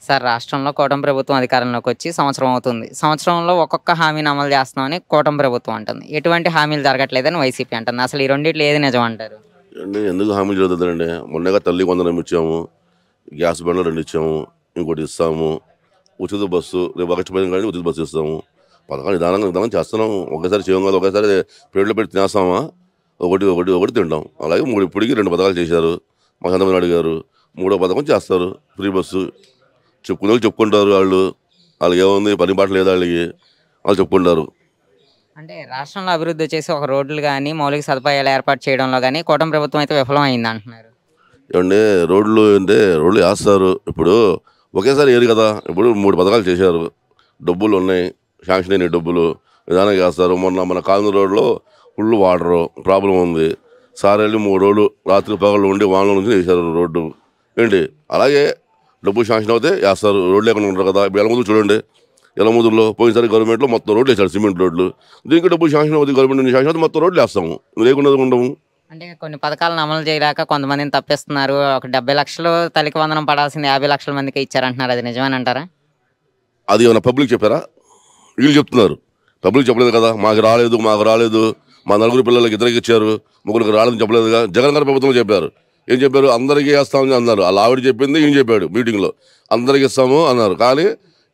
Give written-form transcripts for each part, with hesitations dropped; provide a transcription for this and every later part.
Sir రాష్ట్రంలో కూటమి ప్రభుత్వం అధికారంలోకి వచ్చి సంవత్సరం అవుతుంది. సంవత్సరంలో ఒక్కొక్క హామీని అమలు చేస్తున్నామని కూటమి ప్రభుత్వం అంటుంది. ఎటువంటి హామీలు జరగట్లేదని వైసీపీ అంటుంది. అసలు ఈ రెండిట్లో ఏది నిజం అంటారు? అండి ఎందుకు హామీలు జరుగుతుందండి? మొన్నగా తల్లి వందనం ఇచ్చాము, గ్యాస్ బండ్లు 2 ఇచ్చాము, ఇంకోటి ఇస్తాము, ఉచిత బస్సు రేపు ఆగస్టు 15 కానీ ఉచిత బస్సు ఇస్తాము. పథకాలు నిదానంగా చేస్తున్నాము. ఒకేసారి చేయం కాదు, ఒకేసారి ప్లేట్లో పెట్టి తినేస్తామా? ఒకటి ఒకటి ఒకటి తింటాం. అలాగే ఇప్పటికి 2 పథకాలు చేశారు మా చంద్రబాబు నాయుడు గారు. 3వ పథకం చేస్తారు, ఫ్రీ బస్సు. చెప్పుకునే వాళ్ళు చెప్పుకుంటారు, వాళ్ళకి ఏముంది పని బాట లేదు, వాళ్ళు చెప్పుకుంటారు. అంటే రాష్ట్రంలో అభివృద్ధి చేసి ఒక రోడ్లు కానీ మౌలిక సదుపాయాలు ఏర్పాటు చేయడంలో కానీ కూటమి ప్రభుత్వం అయితే విఫలం అయింది అంటున్నారు. ఏమంటే రోడ్లు వేస్తారు. ఇప్పుడు ఒకేసారి ఏరు కదా. ఇప్పుడు 3 పథకాలు చేశారు, డబ్బులు ఉన్నాయి, శాంక్షన్ అయిన డబ్బులు నిదానంగా వేస్తారు. మన కాలనీ రోడ్లో ఫుల్ వాటర్ ప్రాబ్లం ఉంది. సార్ వెళ్ళి 3 రోజులు రాత్రి పగళ్ళు ఉండి వానలో నుంచి వేశారు రోడ్డు. అలాగే డబ్బులు శాంక్షన్ అవుతే వేస్తారు. రోడ్లు లేకుండా ఉంటారు కదా. ఇప్పుడు ఎలముదులు చూడండి, ఎలముదుల్లో పోయినసారి గవర్నమెంట్లో మొత్తం రోడ్లు వేశారు, సిమెంట్ రోడ్లు. దీనికి డబ్బులు శాంక్షన్ అవుతుంది, గవర్నమెంట్ నుంచి శాంక్షన్ అవుతుంది, మొత్తం రోడ్లు వేస్తాము, లేకుండా ఉండము. అంటే కొన్ని పథకాలను అమలు చేయలేక కొంతమందిని తప్పిస్తున్నారు. ఒక 70 లక్షలు తల్లికి వందనం పడాల్సింది 50 లక్షల మందికి ఇచ్చారంటున్నారు. అది నిజమేనంటారా? అది ఏమైనా పబ్లిక్ చెప్పారా? వీళ్ళు చెప్తున్నారు. పబ్లిక్ చెప్పలేదు కదా. మాకు రాలేదు, మా 4 పిల్లలకి 2 ఇచ్చారు, 3 రాలేదని చెప్పలేదుగా. జగన్ గారి ప్రభుత్వం చెప్పారు. ఏం చెప్పారు? అందరికీ వేస్తామని అన్నారు. వాళ్ళ ఆవిడ చెప్పింది, ఈయన చెప్పాడు మీటింగ్లో, అందరికీ ఇస్తాము అన్నారు. కానీ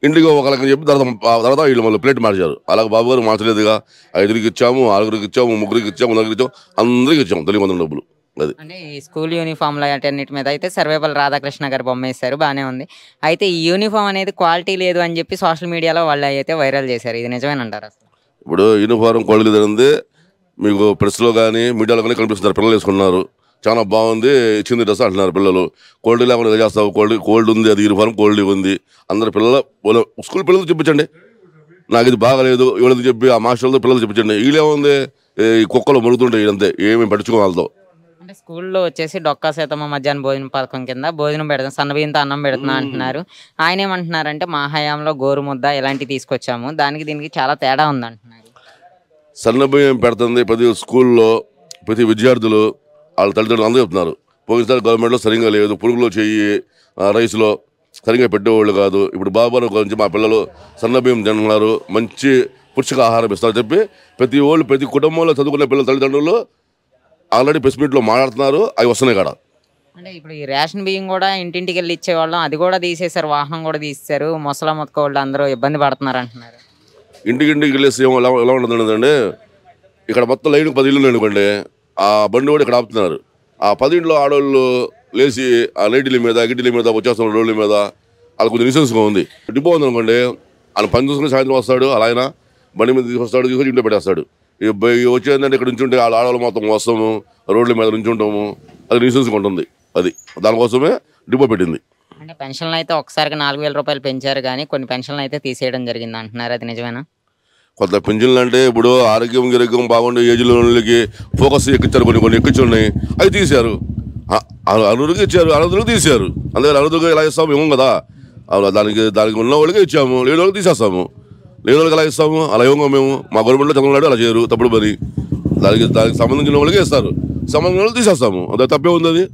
ఇంటికి ఒకళ్ళకి చెప్పి తర్వాత వీళ్ళు మళ్ళీ ప్లేట్ మార్చారు. అలాగే బాబు గారు మార్చలేదుగా. 5కి ఇచ్చాము, 6కి ఇచ్చాము, 3కి ఇచ్చాము, 4కి ఇచ్చాము, అందరికీ ఇచ్చాము తల్లి వందనం డబ్బులు. అది అంటే ఈ స్కూల్ యూనిఫామ్లు అన్నిటి మీద అయితే సర్వేపల్లి రాధాకృష్ణ గారు బొమ్మ వేశారు, బాగానే ఉంది. అయితే ఈ యూనిఫామ్ అనేది క్వాలిటీ లేదు అని చెప్పి సోషల్ మీడియాలో వాళ్ళు అయితే వైరల్ చేశారు. ఇది నిజమేనంటారు? అసలు ఇప్పుడు యూనిఫారం క్వాలిటీ జరిగింది మీకు ప్రెస్లో కానీ మీడియాలో కానీ కనిపిస్తున్నారు. పిల్లలు వేసుకున్నారు, చాలా బాగుంది, ఇచ్చింది డ్రెస్ అంటున్నారు పిల్లలు. క్వాలిటీ లేకుండా ఏం చేస్తావు? కోల్డ్ ఉంది, అది యూనిఫారం క్వాలిటీ ఉంది. అందరు స్కూల్ పిల్లలతో చెప్పించండి, నాకు ఇది బాగలేదు ఇవ్వలేదు చెప్పి ఆ మాస్టర్లతో పిల్లలు చెప్పించండి. వీళ్ళేముంది, ఈ కుక్కలు మరుగుతుంటాయి, ఇదంతే, ఏమేమి పట్టించుకో వాళ్ళతో. అంటే స్కూల్లో వచ్చేసి డొక్కా సీతమ్మ మధ్యాహ్న భోజన పథకం కింద భోజనం పెడతాం, సన్నబియ్యంతో అన్నం పెడుతున్నా అంటున్నారు. ఆయన ఏమంటున్నారంటే మా హయాంలో గోరుముద్ద ఇలాంటివి తీసుకొచ్చాము, దానికి దీనికి చాలా తేడా ఉంది అంటున్నారు. సన్నబియ్యం పెడుతుంది ప్రతి స్కూల్లో, ప్రతి విద్యార్థులు వాళ్ళ తల్లిదండ్రులు అందరూ చెప్తున్నారు. పోయినసారి గవర్నమెంట్లో సరిగ్గా లేదు, పురుగులో చెయ్యి రైస్లో సరిగ్గా పెట్టేవాళ్ళు కాదు. ఇప్పుడు బాబాను గురించి మా పిల్లలు సన్నబియ్యం తింటున్నారు, మంచి పుష్టికాహారం ఇస్తారు చెప్పి ప్రతి కుటుంబంలో చదువుకునే పిల్లల తల్లిదండ్రులు ఆల్రెడీ ప్రెస్ మీట్లో మాట్లాడుతున్నారు. అవి వస్తున్నాయి కాడ. అంటే ఇప్పుడు ఈ రేషన్ బియ్యం కూడా ఇంటింటికి వెళ్ళి ఇచ్చేవాళ్ళం, అది కూడా తీసేశారు, వాహనం కూడా తీసేశారు. ముసలా ముతక వాళ్ళు అందరూ ఇబ్బంది పడుతున్నారు అంటున్నారు. ఇంటికి వెళ్ళేసి ఎలా ఉంటుందండి, ఇక్కడ మొత్తం లైన్ 10 ఇళ్ళు అనుకోండి, ఆ బండి కూడా ఇక్కడ ఆపుతున్నారు. ఆ 10 ఇంట్లో ఆడవాళ్ళు లేచి ఆ లైట్ల మీద గిడ్డల మీద వచ్చేస్తున్నారు, రోడ్ల మీద. వాళ్ళకి కొంచెం నిసెన్స్గా ఉంది. డిపో ఉంది అనుకోండి, ఆయన పని చూసుకుని సాయంత్రం వస్తాడు, అలా ఆయన బండి మీద తీసుకొస్తాడు, తీసుకొచ్చి ఇంట్లో పెట్టేస్తాడు. వచ్చేందంటే ఇక్కడ నుంచి ఉంటే వాళ్ళ ఆడవాళ్ళు మొత్తం వస్తాము, రోడ్ల మీద నుంచి ఉంటాము, అది నిసెన్స్గా ఉంటుంది. అది దానికోసమే డిపో పెట్టింది. అంటే పెన్షన్లు అయితే ఒకసారికి 4,000 రూపాయలు పెంచారు, కానీ కొన్ని పెన్షన్లు అయితే తీసేయడం జరిగింది అంటున్నారు. అది నిజమేనా? కొత్త పెన్షన్లు అంటే ఇప్పుడు ఆరోగ్యం బాగుండే ఏజ్లో వాళ్ళకి ఫోకస్ ఎక్కించారు, కొన్ని ఎక్కించున్నాయి, అవి తీశారు. అరువుకి ఇచ్చారు, అరుదులకు తీశారు. అందుకని అరుదుగా ఎలా ఇస్తాము ఇవ్వం కదా. దానికి ఉన్న వాళ్ళకే ఇచ్చాము, లేని వాళ్ళకి తీసేస్తాము. లేని వాళ్ళకి ఎలా ఇస్తాము? అలా ఇవ్వంగా మేము. మా గవర్నమెంట్లో చంద్రబాబు అలా చేయరు, తప్పుడు పని. దానికి సంబంధించిన వాళ్ళకే ఇస్తారు, సంబంధించిన వాళ్ళు తీసేస్తాము. అదే తప్పే ఉంది అది.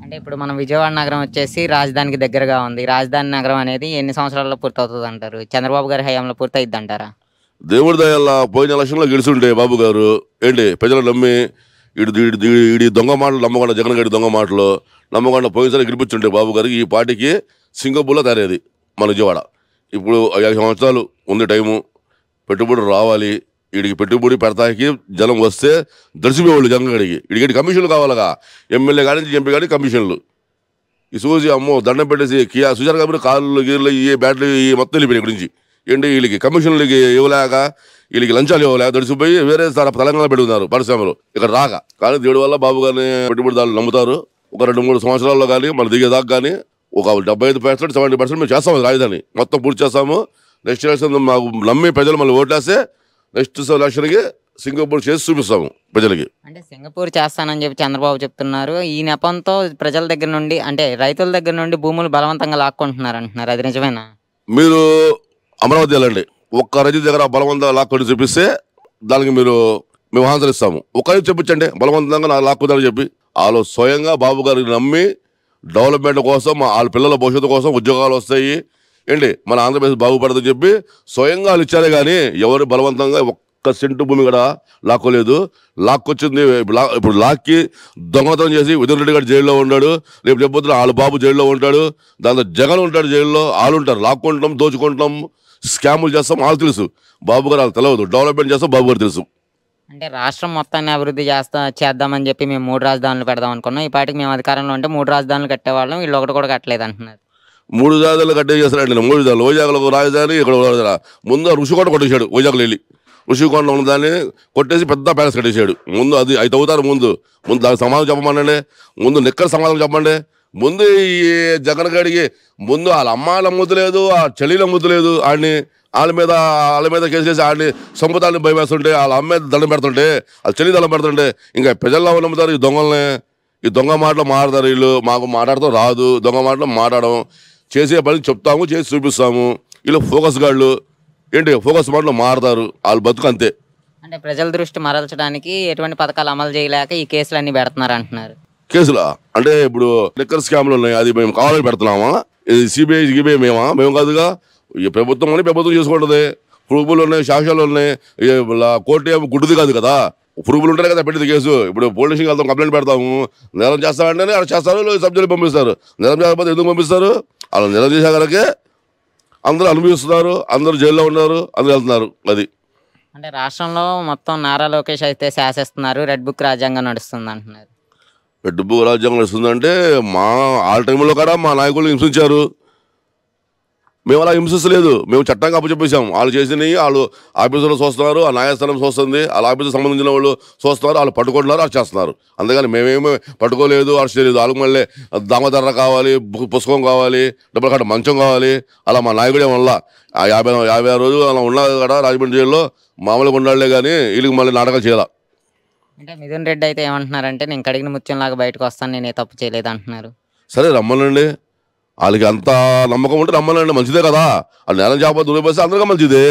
అంటే ఇప్పుడు మనం విజయవాడ నగరం వచ్చేసి రాజధానికి దగ్గరగా ఉంది. రాజధాని నగరం అనేది ఎన్ని సంవత్సరాల్లో పూర్తవుతుంది అంటారు? చంద్రబాబు గారి హయాంలో పూర్తయిద్ది అంటారా? దేవుడి దయల్లా పోయిన ఎలక్షన్లో గెలిచుంటే బాబు గారు ప్రజలు నమ్మి ఈడి దొంగ మాటలు నమ్మకుండా, జగన్ గారి దొంగ మాటలు నమ్మకుండా పోయినసారి గెలిపించుంటే బాబు గారికి ఈ పార్టీకి సింగపూర్లో తయారేది మన విజయవాడ. ఇప్పుడు 5 సంవత్సరాలు ఉంది టైము, పెట్టుబడి రావాలి. వీడికి పెట్టుబడి పెడతానికి జనం వస్తే దర్శిపోయేవాళ్ళు జగన్ గారికి. వీడికి కమిషన్లు కావాలగా, ఎమ్మెల్యే కానీ ఎంపీ కానీ కమిషన్లు. ఈ సూజీ అమ్మో దండం పెట్టేసి సుజాత గారు కార్లు గీర్లు ఈ బ్యాటరీ మొత్తం వెళ్ళిపోయిన ఇక్కడి నుంచి. వీళ్ళకి కమిషన్లకి ఇవ్వలేక, వీళ్ళకి లంచాలు ఇవ్వలేక దడిసిపోయి వేరే తెలంగాణ పెడుతున్నారు పరిశ్రమలు ఇక్కడ రాక. కానీ దేవుడి వల్ల బాబు గారిని పెట్టుబడిదారులు నమ్ముతారు. ఒక 2-3 సంవత్సరాల్లో కానీ మన దిగేదాకా కానీ ఒక 75%, 70% మేము చేస్తాము. రాజధాని మొత్తం పూర్తి చేస్తాము. నెక్స్ట్ ఎలక్షన్ మాకు నమ్మి ప్రజలు మళ్ళీ ఓట్లేస్తే నెక్స్ట్ ఎలక్షన్కి సింగపూర్ చేసి చూపిస్తాము ప్రజలకి. అంటే సింగపూర్ చేస్తానని చెప్పి చంద్రబాబు చెప్తున్నారు. ఈ నెపంతో ప్రజల దగ్గర నుండి, అంటే రైతుల దగ్గర నుండి భూములు బలవంతంగా లాక్కుంటున్నారు అంటున్నారు. అది నిజమేనా? మీరు అమరావతి వెళ్ళండి, ఒక్క రైతు దగ్గర బలవంతంగా లాక్కొని చూపిస్తే దానికి మేము ఆన్సర్ ఇస్తాము. ఒక్కరికి చెప్పించండి బలవంతంగా నాకు లాక్కుందని చెప్పి. వాళ్ళు స్వయంగా బాబు గారికి నమ్మి డెవలప్మెంట్ కోసం వాళ్ళ పిల్లల భవిష్యత్తు కోసం ఉద్యోగాలు వస్తాయి ఏంటి మన ఆంధ్రప్రదేశ్ బాగుపడదని చెప్పి స్వయంగా వాళ్ళు ఇచ్చారే కానీ ఎవరు బలవంతంగా ఒక్క సెంటు భూమి కూడా లాక్కోలేదు. లాక్కొచ్చింది ఇప్పుడు లాక్కి దొంగతనం చేసి ఉదయన్ రెడ్డి గారు జైల్లో ఉన్నాడు. రేపు లేకపోతే వాళ్ళ బాబు జైల్లో ఉంటాడు. దాంతో జగన్ ఉంటాడు జైల్లో. వాళ్ళు ఉంటారు లాక్కుంటాం, దోచుకుంటాం, స్కాములు చేస్తాం. వాళ్ళు తెలుసు, బాబు గారు వాళ్ళు తెలియదు. డెవలప్మెంట్ చేస్తాం, బాబు గారు తెలుసు. అంటే రాష్ట్రం మొత్తాన్ని అభివృద్ధి చేద్దామని చెప్పి మేము 3 రాజధానులు పెడదాం అనుకున్నాం. ఈ పాటికి మేము అధికారంలో ఉంటే 3 రాజధానులు కట్టేవాళ్ళం, వీళ్ళు ఒకటి కూడా కట్టలేదు అంటున్నారు. 3 రాజధానులు కట్టే చేస్తారండి. 3 రాజధానులు వైజాగ్లో ఒక రాజధాని, ఇక్కడ ఒక రాజధాని. ముందు ఋషికొండ కొట్టేశాడు. వైజాగ్లో వెళ్ళి ఋషికొండ ఉన్న దాన్ని కొట్టేసి పెద్ద ప్యాలెస్ కట్టేశాడు. ముందు అది అవుతారు. ముందు దానికి సమాధానం చెప్పమండి. ముందు నిక్కర సమాధానం చెప్పండి. ముందు ఈ జగన్ గడికి ముందు వాళ్ళ అమ్మాయిల ముద్దు లేదు, ఆ చలిలో ముద్దు లేదు. వాళ్ళ మీద కేసు చేసి ఆడిని సంపుతాన్ని భయమేస్తుంటే, వాళ్ళ అమ్మ మీద దండం పెడుతుంటే, వాళ్ళ చలి దండం పెడుతుంటే ఇంకా ప్రజల్లో నమ్ముతారు ఈ దొంగల్ని. ఈ దొంగ మాటలు మాట్లాడతారు వీళ్ళు. మాకు మాట్లాడతాం రాదు, దొంగ మాటలు మాట్లాడడం. చేసే పని చెప్తాము, చేసి చూపిస్తాము. వీళ్ళు ఫోకస్ గాళ్ళు ఏంటి, ఫోకస్ మాటలు మారుతారు. వాళ్ళు బతుకు అంతే. అంటే ప్రజల దృష్టి మరల్చడానికి ఎటువంటి పథకాలు అమలు చేయలేక ఈ కేసులు అన్ని పెడుతున్నారు అంటున్నారు. కేసులా అంటే ఇప్పుడు లిక్కర్ స్కామ్లు ఉన్నాయి, అది మేము కావాలని పెడుతున్నామా? ఇది సిబిఐ మేము కాదుగా. ఈ ప్రభుత్వం అని ప్రభుత్వం చేసుకుంటుంది. ప్రూఫ్లు ఉన్నాయి, సాక్ష్యాలు ఉన్నాయి. కోర్టు ఏమో గుడ్డుది కాదు కదా. ప్రూఫ్లు ఉంటాయి కదా పెట్టింది కేసు. ఇప్పుడు పోలీస్ స్టేషన్కి వెళ్తాం, కంప్లైంట్ పెడతాము. నేరం చేస్తామంటేనే అలా చేస్తారు, సబ్జెక్ట్ పంపిస్తారు. నేరం చేయకపోతే ఎందుకు పంపిస్తారు? అలా నేరం చేసేకరకే అందరూ అనుభవిస్తున్నారు, అందరూ జైల్లో ఉన్నారు, అందరూ వెళ్తున్నారు. అది అంటే రాష్ట్రంలో మొత్తం నారా లోకేష్ అయితే శాసిస్తున్నారు, రెడ్ బుక్ రాజ్యాంగం నడుస్తుంది అంటున్నారు. రెడ్ బుక్ రాజ్యాంగం నడుస్తుందంటే ఆ టైంలో కూడా మా నాయకులు హింసించారు. మేము అలా హింసించలేదు. మేము చట్టంగా అప్పచెప్పేసాం. వాళ్ళు చేసినవి వాళ్ళు ఆఫీసులో చూస్తున్నారు, ఆ న్యాయస్థానం చూస్తుంది, వాళ్ళ ఆఫీసుకు సంబంధించిన వాళ్ళు చూస్తున్నారు, వాళ్ళు పట్టుకుంటున్నారు, అరెస్ట్ చేస్తున్నారు. అందుకని మేమేమి పట్టుకోలేదు, అరెస్ట్ చేయలేదు. వాళ్ళకి మళ్ళీ దామధర కావాలి, పుస్తకం కావాలి, డబ్బులు కట్ట మంచం కావాలి. అలా మా నాయకుడే వల్ల 56 రోజులు అలా ఉన్నారు కదా రాజమండ్రి జైల్లో. మామూలుగా ఉండాలే కానీ వీళ్ళకి మళ్ళీ నాటకాలు చేయాలి. అంటే మిథున్ రెడ్డి అయితే ఏమంటున్నారంటే నేను కడిగిన ముత్యంలాగా బయటకు వస్తాను, నేను ఏ తప్పు చేయలేదు అంటున్నారు. సరే రమ్మనండి, వాళ్ళకి అంత నమ్మకం ఉంటే రమ్మనండి, మంచిదే కదా. వాళ్ళు నేరం చేయకపోతే దూరిపోతే అందరికీ మంచిదే.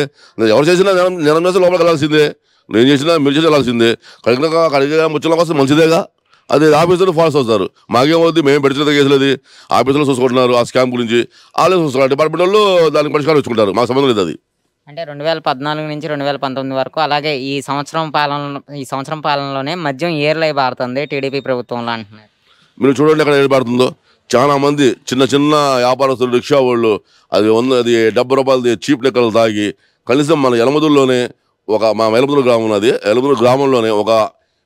ఎవరు చేసినా నేరం చేస్తే లోపలికి వెళ్ళాల్సిందే. నేను చేసినా మీరు చేసి వెళ్ళాల్సిందే. కడిగిన ముచ్చలకు వస్తే మంచిదేగా. అది ఆఫీసులు ఫాల్స్ అవుతారు. మాకేమవుద్ది, మేము పెడుతున్న కేసులు అది ఆఫీసులో చూసుకుంటున్నారు. ఆ స్కామ్ గురించి వాళ్ళే చూస్తున్నారు. డిపార్ట్మెంట్ వాళ్ళు దానికి పరిష్కారం వచ్చుకుంటారు. మాకు సంబంధం లేదు అది. అంటే 2014 నుంచి 2019 వరకు, అలాగే ఈ సంవత్సరం పాలనలోనే మద్యం ఏర్లై బారుతుంది టీడీపీ ప్రభుత్వంలో అంటున్నారు. మీరు చూడండి ఎక్కడ ఏర్పడుతుందో. చాలా మంది చిన్న చిన్న వ్యాపారస్తులు, రిక్షా వాళ్ళు అది 70 రూపాయలది చీప్ లెక్కలు తాగి కనీసం మన ఎలమదుల్లోనే మా ఎలమదులు గ్రామం ఉన్నది. ఎలమదులు గ్రామంలోనే ఒక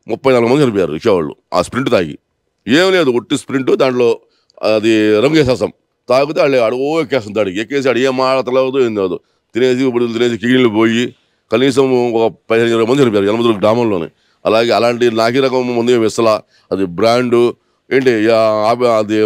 34 మంది చనిపోయారు రిక్షా వాళ్ళు ఆ స్ప్రింట్ తాగి. ఏం లేదు, ఒట్టి స్ప్రింట్, దాంట్లో అది రంగు వేసేస్తాం. తాగితే వాళ్ళు అడుగు ఎక్కేస్తుంది. దాడికి ఎక్కేసి అడు ఏం మాడతలేదు, ఏం కాదు. తినేసి కిడ్నీలు పోయి కనీసం ఒక 15-20 మంది చనిపోయారు ఎలమదులు గ్రామంలోనే. అలాగే అలాంటి నాకి రకం ముందు ఇస్తలా అది బ్రాండు ఏంటి, అది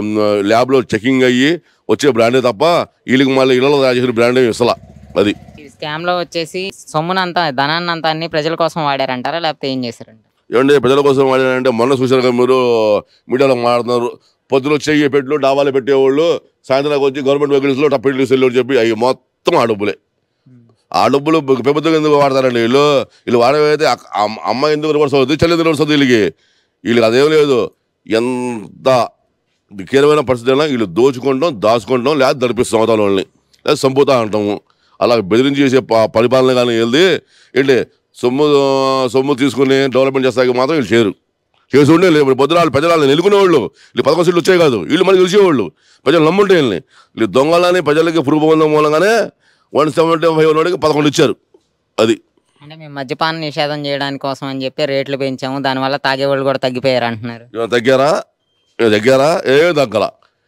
ల్యాబ్లో చెకింగ్ అయ్యి వచ్చే బ్రాండే తప్ప వీళ్ళకి మళ్ళీ ఇళ్ళలో తయారు చేసిన బ్రాండే ఇస్తలా. అది ఈ స్కామ్లో వచ్చేసి సొమ్మునంతా ధనాన్నంతా అన్ని ప్రజల కోసం వాడారంటారా, లేకపోతే ఏం చేశారంట? ఏమంటే ప్రజల కోసం వాడారంటే మొన్న చూసారు కదా మీరు, మీడియాలో మాట్లాడుతున్నారు. పొద్దున చెయ్యి పెట్లు డాబాలు పెట్టేవాళ్ళు సాయంత్రం వచ్చి గవర్నమెంట్ వెహికల్స్లో టప్పెట్లు సెల్లు చెప్పి అవి మొత్తం ఆ డబ్బులే. ఆ డబ్బులు ప్రభుత్వం ఎందుకు వాడతారండి వీళ్ళు వాడేవైతే అమ్మ ఎందుకు రివర్స్ అవుతుంది, చెల్లి ఎందుకు రివర్స్ అవుతుంది. వీళ్ళకి అదేం లేదు. ఎంత కీలమైన పరిస్థితి అయినా వీళ్ళు దోచుకుంటాం, దాచుకుంటాం, లేదా దరిపిస్తాం అవతల వాళ్ళని, లేదా సంపుతా అంటాము. అలా బెదిరించి చేసే పరిపాలన కానీ వెళ్తే ఏంటి సొమ్ము తీసుకుని డెవలప్మెంట్ చేస్తాకి మాత్రం వీళ్ళు చేసి ఉండే లేదు. పొద్దున వాళ్ళు ప్రజలు నెలుకునేవాళ్ళు. వీళ్ళు 11 సీట్లు వచ్చాయి కాదు, వీళ్ళు మనకి గెలిచేవాళ్ళు. ప్రజలు నమ్ముంటే వీళ్ళు దొంగలని ప్రజలకి ప్రూఫ్ పొందడం మూలంగానే 175 వాడికి 11 ఇచ్చారు. అది అంటే మేము మద్యపాన నిషేధం చేయడానికి కోసం అని చెప్పి రేట్లు పెంచాము, దానివల్ల తాగేవాళ్ళు కూడా తగ్గిపోయారు అంటున్నారు. తగ్గారా ఏమీ తగ్గల.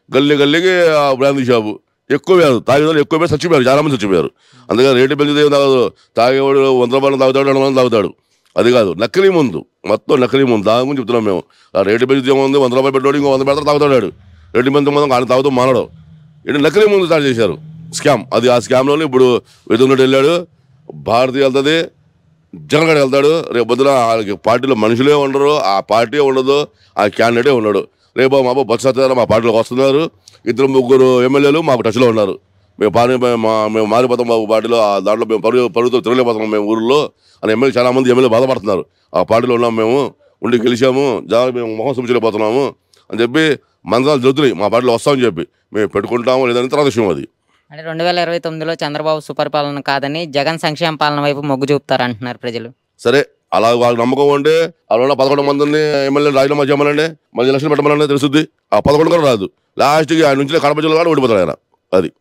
గల్లీకి బ్రాందీ షాపు ఎక్కువ వేరు, తాగేవాళ్ళు ఎక్కువ పేరు చచ్చిపోయారు, చాలా మంది చచ్చిపోయారు. అందుకని రేటు పెంచితే ఏం తాగదు. తాగేవాడు 100 రూపాయలు తాగుతాడు, 200 మంది తాగుతాడు. అది కాదు, నకిలీ ముందు, మొత్తం నకిలీ ముందు దాని గురించి చెప్తున్నాం మేము. ఆ రేటు పెంచితే ఏముంది, 100 రూపాయలు పెట్టాడు, ఇంకో 100 పెడతాడు, తాగుతాడు. రేటు పెంచే ముందు ఆయన తాగుతూ మానడు. నకిలీ ముందు స్టార్ట్ చేశారు స్కామ్. అది ఆ స్కామ్లోనే ఇప్పుడు వెతున్నట్టు వెళ్ళాడు. భారతి వెళ్తుంది, జగన్ గారు వెళ్తాడు. రేపు పొద్దున వాళ్ళకి పార్టీలో మనుషులే ఉండరు, ఆ పార్టీ ఉండదు, ఆ క్యాండిడేటే ఉన్నాడు. రేపు మా బొత్స సత్యనారాయణ మా పార్టీలోకి వస్తున్నారు. 2-3 ఎమ్మెల్యేలు మాకు టచ్లో ఉన్నారు. మేము మారిపోతాం బాబు పార్టీలో, దాంట్లో మేము పరుగుతో తిరగలేకపోతున్నాం మేము ఊళ్ళో అని చాలామంది ఎమ్మెల్యే బాధపడుతున్నారు. ఆ పార్టీలో ఉన్నాం మేము, ఉండి గెలిచాము, జనాలు మేము మొహం చూపించలేకపోతున్నాము అని చెప్పి మంత్రాలు జరుగుతున్నాయి మా పార్టీలో వస్తామని చెప్పి మేము పెట్టుకుంటాము లేదని తర్వాత విషయం అది. అంటే 2029లో చంద్రబాబు సుపరిపాలన కాదని జగన్ సంక్షేమ పాలన వైపు మొగ్గు చూపుతారు అంటున్నారు ప్రజలు. సరే అలా వాళ్ళకి నమ్మకం ఉంటే అలా 11 మందిని ఎమ్మెల్యే రాజీనామా చేయమనండి, 10 లక్షలు పెట్టమనండి తెలుస్తుంది. ఆ 11 కూడా రాదు. లాస్ట్కి ఆయన నుంచి కడప జిల్లా కూడా ఓడిపోతాడు ఆయన. అది